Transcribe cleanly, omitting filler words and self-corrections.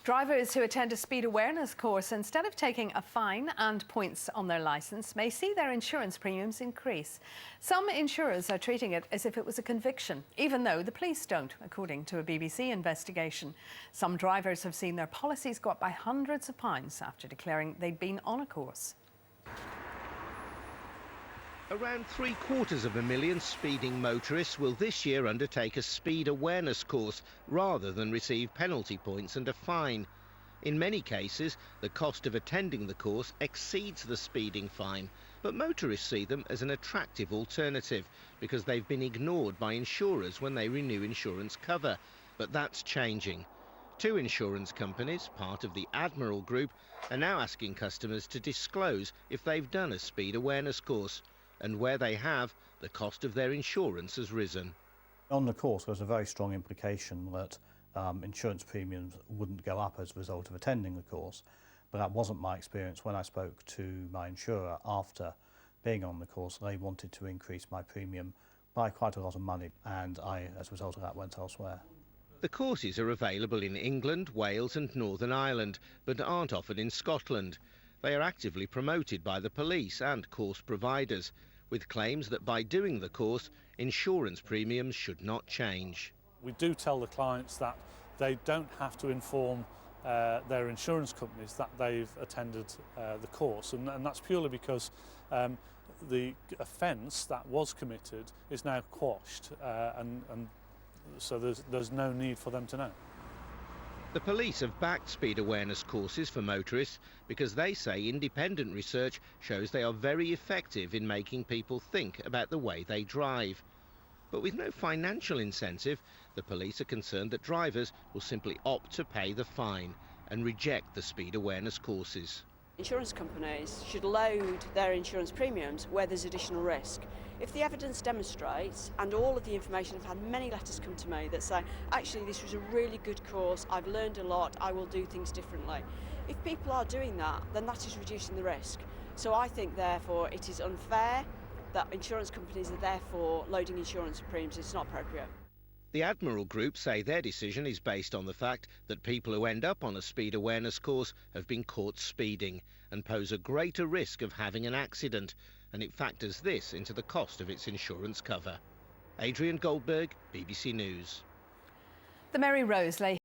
Drivers who attend a speed awareness course, instead of taking a fine and points on their licence, may see their insurance premiums increase. Some insurers are treating it as if it was a conviction, even though the police don't, according to a BBC investigation. Some drivers have seen their policies go up by hundreds of pounds after declaring they'd been on a course. Around 750,000 speeding motorists will this year undertake a speed awareness course rather than receive penalty points and a fine. In many cases, the cost of attending the course exceeds the speeding fine, but motorists see them as an attractive alternative because they've been ignored by insurers when they renew insurance cover. But that's changing. Two insurance companies, part of the Admiral Group, are now asking customers to disclose if they've done a speed awareness course. And where they have, the cost of their insurance has risen. On the course, there's a very strong implication that insurance premiums wouldn't go up as a result of attending the course, but that wasn't my experience when I spoke to my insurer after being on the course. They wanted to increase my premium by quite a lot of money, and I, as a result of that, went elsewhere. The courses are available in England, Wales and Northern Ireland, but aren't offered in Scotland. They are actively promoted by the police and course providers, with claims that by doing the course, insurance premiums should not change. We do tell the clients that they don't have to inform their insurance companies that they've attended the course, and that's purely because the offence that was committed is now quashed, and so there's no need for them to know. The police have backed speed awareness courses for motorists because they say independent research shows they are very effective in making people think about the way they drive. But with no financial incentive, the police are concerned that drivers will simply opt to pay the fine and reject the speed awareness courses. Insurance companies should load their insurance premiums where there's additional risk. If the evidence demonstrates, and all of the information, I've had many letters come to me that say, actually this was a really good course, I've learned a lot, I will do things differently. If people are doing that, then that is reducing the risk. So I think therefore it is unfair that insurance companies are therefore loading insurance premiums. It's not appropriate. The Admiral Group say their decision is based on the fact that people who end up on a speed awareness course have been caught speeding and pose a greater risk of having an accident, and it factors this into the cost of its insurance cover. Adrian Goldberg, BBC News. The Mary Rose lay